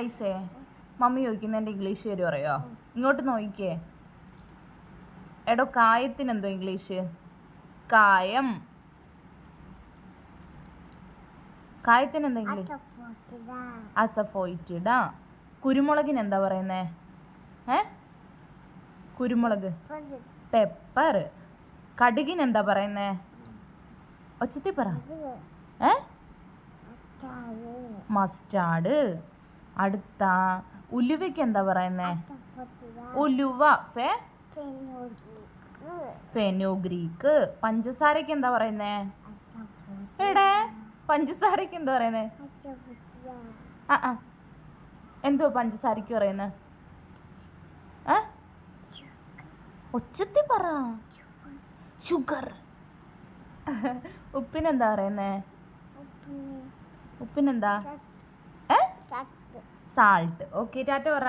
ഐസേ mummy ചോദിക്കുന്നതിൻ്റെ English പേര് പറയോ? ഇങ്ങോട്ട് നോക്കിക്കേ. എടോ കായത്തിന് എന്തോ ഇംഗ്ലീഷ്? കായം. കായത്തിന് എന്താ ഇംഗ്ലീഷ്? അസഫോയിറ്റിഡ. കുരുമുളകിന് എന്താ പറയുന്നേ? കുരുമുളക് പെപ്പർ. കടുകിന് എന്താ പറയുന്നേ? ഒച്ചത്തി പറ. മസ്റ്റാർഡ്. അടുത്ത ഉലുവയ്ക്ക് എന്താ പറയുന്നേ? ഉലുവ. ഫെനുഗ്രീക്ക്. പഞ്ചസാരക്ക് എന്താ പറയുന്നേ? എടേ പഞ്ചസാരക്ക് എന്താ പറയുന്നേ? എന്തോ പഞ്ചസാരക്ക് പറയുന്നേ? ഒച്ചത്തി പറ. ഷുഗർ. ഉപ്പിനെന്താ പറയുന്നേ? ഉപ്പിനെന്താ? സാൾട്ട്. ഓക്കെ, ടാറ്റ പറ.